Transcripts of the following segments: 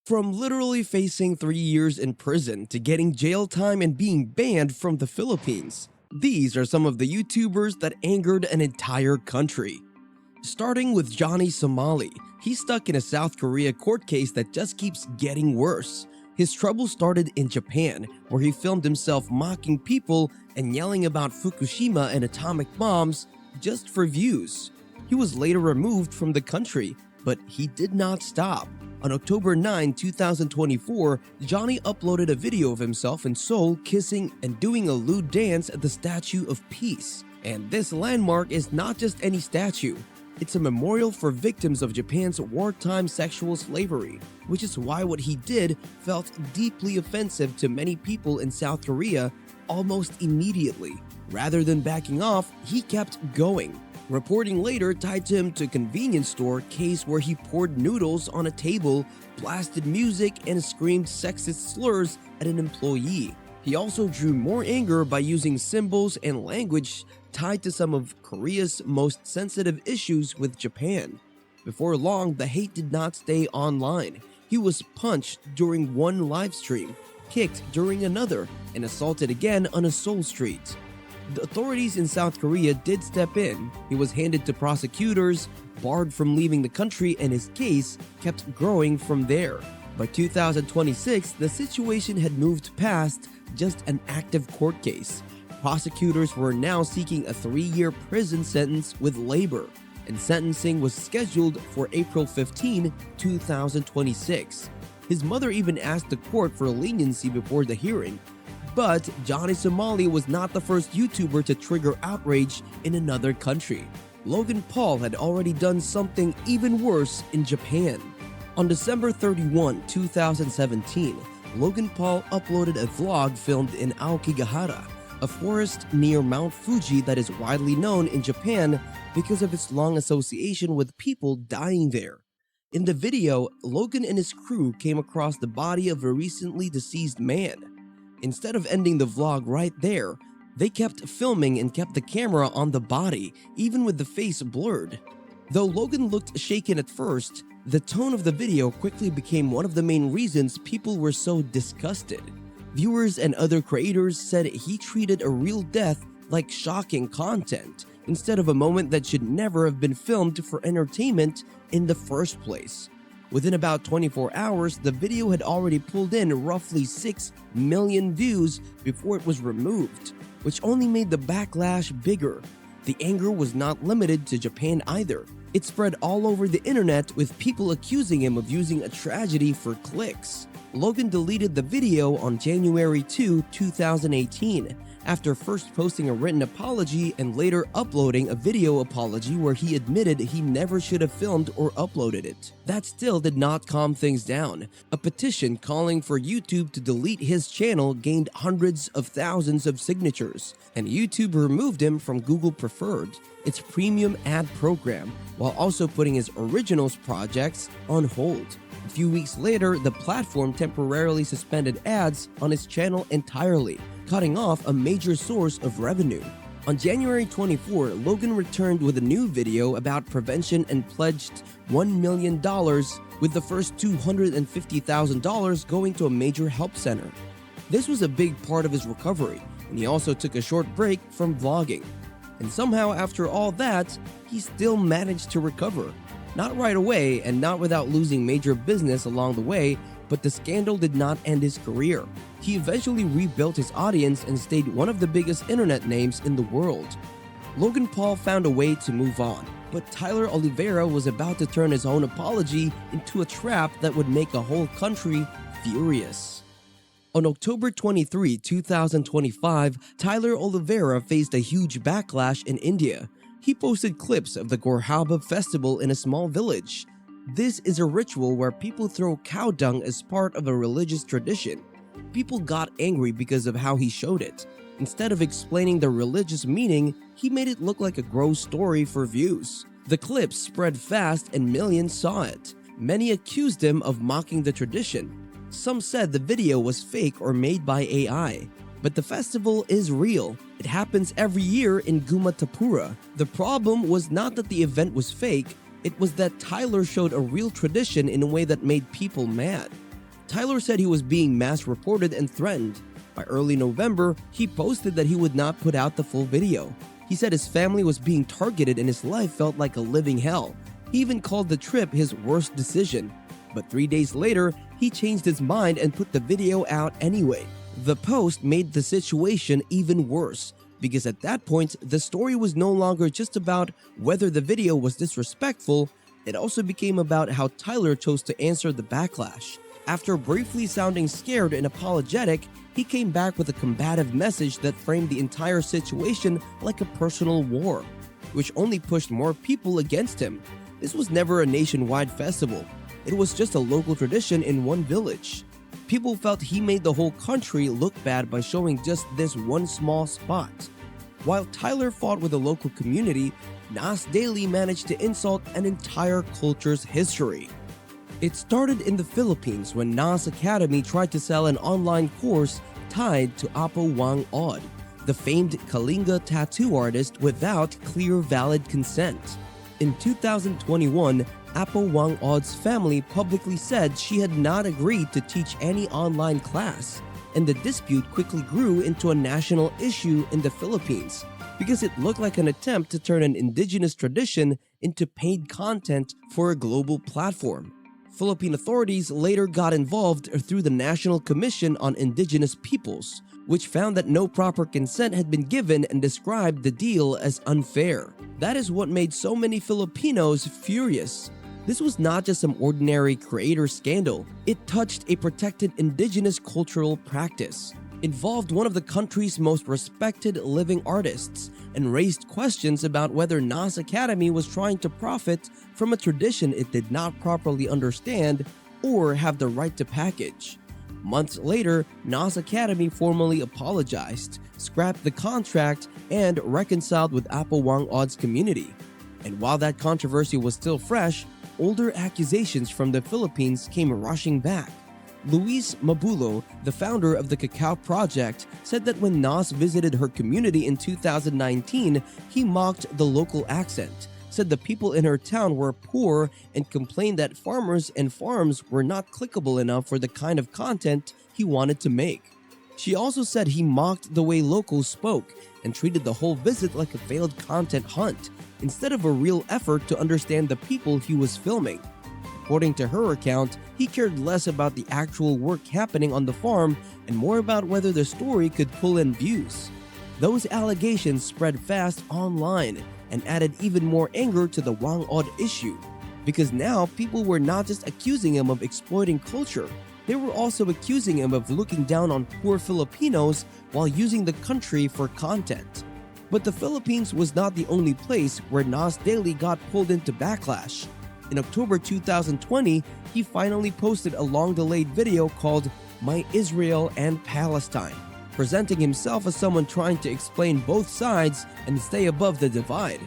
From literally facing 3 years in prison to getting jail time and being banned from the Philippines, these are some of the YouTubers that angered an entire country. Starting with Johnny Somali, he's stuck in a South Korea court case that just keeps getting worse. His trouble started in Japan, where he filmed himself mocking people and yelling about Fukushima and atomic bombs just for views. He was later removed from the country, but he did not stop. On October 9, 2024, Johnny uploaded a video of himself in Seoul kissing and doing a lewd dance at the Statue of Peace. And this landmark is not just any statue. It's a memorial for victims of Japan's wartime sexual slavery, which is why what he did felt deeply offensive to many people in South Korea almost immediately. Rather than backing off, he kept going. Reporting later tied to him to a convenience store case where he poured noodles on a table, blasted music, and screamed sexist slurs at an employee. He also drew more anger by using symbols and language tied to some of Korea's most sensitive issues with Japan. Before long, the hate did not stay online. He was punched during one live stream, kicked during another, and assaulted again on a Seoul street. The authorities in South Korea did step in. He was handed to prosecutors, barred from leaving the country, and his case kept growing from there. By 2026, the situation had moved past just an active court case. Prosecutors were now seeking a 3-year prison sentence with labor, and sentencing was scheduled for April 15, 2026. His mother even asked the court for leniency before the hearing. But Johnny Somali was not the first YouTuber to trigger outrage in another country. Logan Paul had already done something even worse in Japan. On December 31, 2017, Logan Paul uploaded a vlog filmed in Aokigahara, a forest near Mount Fuji that is widely known in Japan because of its long association with people dying there. In the video, Logan and his crew came across the body of a recently deceased man. Instead of ending the vlog right there, they kept filming and kept the camera on the body, even with the face blurred. Though Logan looked shaken at first, the tone of the video quickly became one of the main reasons people were so disgusted. Viewers and other creators said he treated a real death like shocking content, instead of a moment that should never have been filmed for entertainment in the first place. Within about 24 hours, the video had already pulled in roughly 6 million views before it was removed, which only made the backlash bigger. The anger was not limited to Japan either. It spread all over the internet, with people accusing him of using a tragedy for clicks. Logan deleted the video on January 2, 2018, after first posting a written apology and later uploading a video apology where he admitted he never should have filmed or uploaded it. That still did not calm things down. A petition calling for YouTube to delete his channel gained hundreds of thousands of signatures, and YouTube removed him from Google Preferred, its premium ad program, while also putting his originals projects on hold. A few weeks later, the platform temporarily suspended ads on his channel entirely, cutting off a major source of revenue. On January 24, Logan returned with a new video about prevention and pledged $1 million, with the first $250,000 going to a major help center. This was a big part of his recovery, and he also took a short break from vlogging. And somehow, after all that, he still managed to recover. Not right away, and not without losing major business along the way, but the scandal did not end his career. He eventually rebuilt his audience and stayed one of the biggest internet names in the world. Logan Paul found a way to move on, but Tyler Oliveira was about to turn his own apology into a trap that would make a whole country furious. On October 23, 2025, Tyler Oliveira faced a huge backlash in India. He posted clips of the Gorhaba festival in a small village. This is a ritual where people throw cow dung as part of a religious tradition. People got angry because of how he showed it. Instead of explaining the religious meaning, he made it look like a gross story for views. The clips spread fast and millions saw it. Many accused him of mocking the tradition. Some said the video was fake or made by AI. But the festival is real. It happens every year in Gumatapura. The problem was not that the event was fake, it was that Tyler showed a real tradition in a way that made people mad. Tyler said he was being mass reported and threatened. By early November, he posted that he would not put out the full video. He said his family was being targeted and his life felt like a living hell. He even called the trip his worst decision. But 3 days later, he changed his mind and put the video out anyway. The post made the situation even worse, because at that point, the story was no longer just about whether the video was disrespectful, it also became about how Tyler chose to answer the backlash. After briefly sounding scared and apologetic, he came back with a combative message that framed the entire situation like a personal war, which only pushed more people against him. This was never a nationwide festival. It was just a local tradition in one village. People felt he made the whole country look bad by showing just this one small spot. While Tyler fought with the local community, Nas Daily managed to insult an entire culture's history. It started in the Philippines when Nas Academy tried to sell an online course tied to Apo Whang Od, the famed Kalinga tattoo artist, without clear valid consent. In 2021, Apo Whang Od's family publicly said she had not agreed to teach any online class, and the dispute quickly grew into a national issue in the Philippines because it looked like an attempt to turn an indigenous tradition into paid content for a global platform. Philippine authorities later got involved through the National Commission on Indigenous Peoples, which found that no proper consent had been given and described the deal as unfair. That is what made so many Filipinos furious. This was not just some ordinary creator scandal. It touched a protected indigenous cultural practice, involved one of the country's most respected living artists, and raised questions about whether Nas Academy was trying to profit from a tradition it did not properly understand or have the right to package. Months later, Nas Academy formally apologized, scrapped the contract, and reconciled with Apo Whang Od's community. And while that controversy was still fresh, older accusations from the Philippines came rushing back. Luis Mabulo, the founder of the Cacao Project, said that when Nas visited her community in 2019, he mocked the local accent, said the people in her town were poor, and complained that farmers and farms were not clickable enough for the kind of content he wanted to make. She also said he mocked the way locals spoke and treated the whole visit like a failed content hunt, instead of a real effort to understand the people he was filming. According to her account, he cared less about the actual work happening on the farm and more about whether the story could pull in views. Those allegations spread fast online and added even more anger to the Whang Od issue, because now people were not just accusing him of exploiting culture, they were also accusing him of looking down on poor Filipinos while using the country for content. But the Philippines was not the only place where Nas Daily got pulled into backlash. In October 2020, he finally posted a long-delayed video called My Israel and Palestine, presenting himself as someone trying to explain both sides and stay above the divide.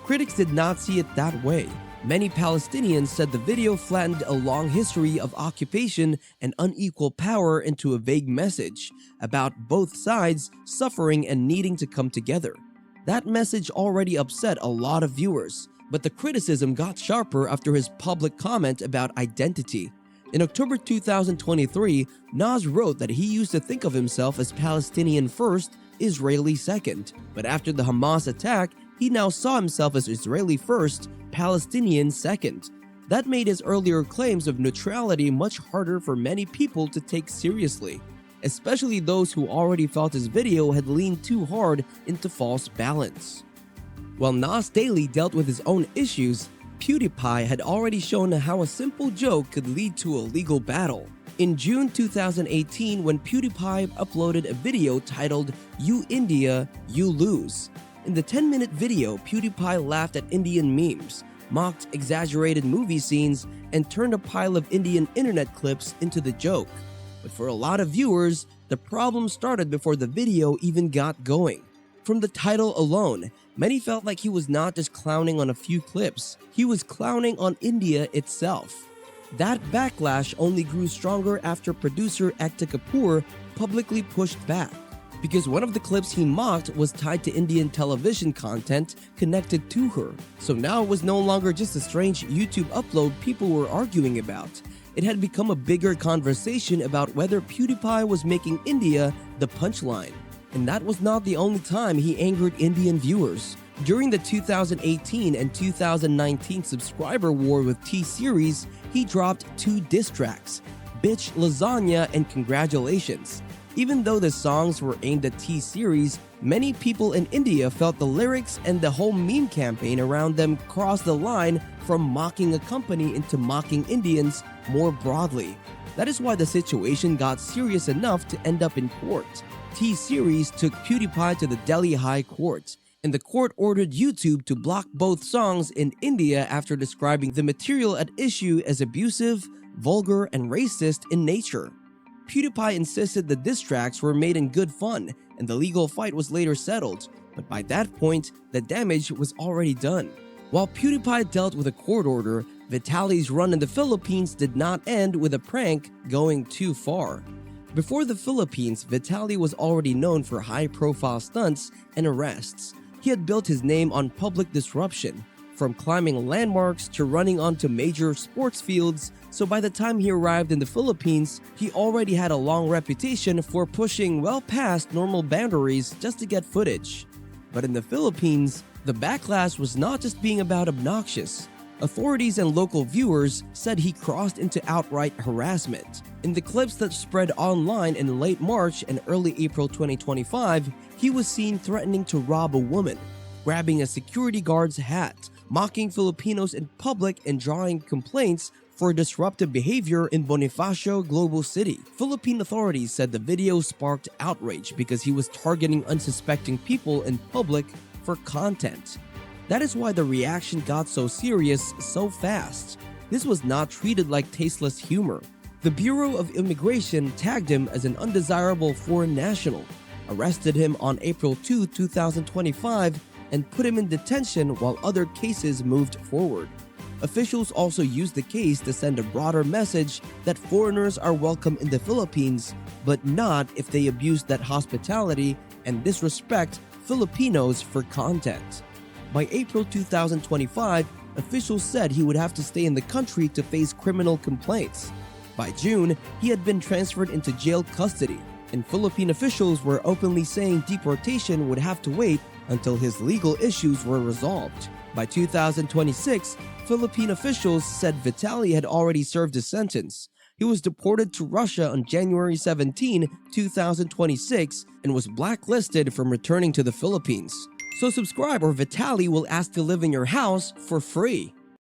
Critics did not see it that way. Many Palestinians said the video flattened a long history of occupation and unequal power into a vague message about both sides suffering and needing to come together. That message already upset a lot of viewers, but the criticism got sharper after his public comment about identity. In October 2023, Nas wrote that he used to think of himself as Palestinian first, Israeli second, but after the Hamas attack, he now saw himself as Israeli first, Palestinian second. That made his earlier claims of neutrality much harder for many people to take seriously, especially those who already felt his video had leaned too hard into false balance. While Nas Daily dealt with his own issues, PewDiePie had already shown how a simple joke could lead to a legal battle. In June 2018, when PewDiePie uploaded a video titled "You India, You Lose." In the 10-minute video, PewDiePie laughed at Indian memes, mocked exaggerated movie scenes, and turned a pile of Indian internet clips into the joke. But for a lot of viewers, the problem started before the video even got going. From the title alone, many felt like he was not just clowning on a few clips, he was clowning on India itself. That backlash only grew stronger after producer Ekta Kapoor publicly pushed back, because one of the clips he mocked was tied to Indian television content connected to her. So now it was no longer just a strange YouTube upload people were arguing about. it had become a bigger conversation about whether PewDiePie was making India the punchline. And that was not the only time he angered Indian viewers. During the 2018 and 2019 subscriber war with T-Series, he dropped 2 diss tracks, Bitch Lasagna and Congratulations. Even though the songs were aimed at T-Series, many people in India felt the lyrics and the whole meme campaign around them crossed the line from mocking a company into mocking Indians more broadly. That is why the situation got serious enough to end up in court. T-Series took PewDiePie to the Delhi High Court, and the court ordered YouTube to block both songs in India after describing the material at issue as abusive, vulgar, and racist in nature. PewDiePie insisted the diss tracks were made in good fun, and the legal fight was later settled, but by that point, the damage was already done. While PewDiePie dealt with a court order, Vitaly's run in the Philippines did not end with a prank going too far. Before the Philippines, Vitaly was already known for high-profile stunts and arrests. He had built his name on public disruption, from climbing landmarks to running onto major sports fields, so by the time he arrived in the Philippines, he already had a long reputation for pushing well past normal boundaries just to get footage. But in the Philippines, the backlash was not just being about obnoxious. Authorities and local viewers said he crossed into outright harassment. In the clips that spread online in late March and early April 2025, he was seen threatening to rob a woman, grabbing a security guard's hat, mocking Filipinos in public, and drawing complaints for disruptive behavior in Bonifacio, Global City. Philippine authorities said the video sparked outrage because he was targeting unsuspecting people in public for content. That is why the reaction got so serious so fast. This was not treated like tasteless humor. The Bureau of Immigration tagged him as an undesirable foreign national, arrested him on April 2, 2025, and put him in detention while other cases moved forward. Officials also used the case to send a broader message that foreigners are welcome in the Philippines, but not if they abuse that hospitality and disrespect Filipinos for content. By April 2025, officials said he would have to stay in the country to face criminal complaints. By June, he had been transferred into jail custody, and Philippine officials were openly saying deportation would have to wait until his legal issues were resolved. By 2026, Philippine officials said Vitaly had already served his sentence. He was deported to Russia on January 17, 2026, and was blacklisted from returning to the Philippines. So subscribe or Vitaly will ask to live in your house for free.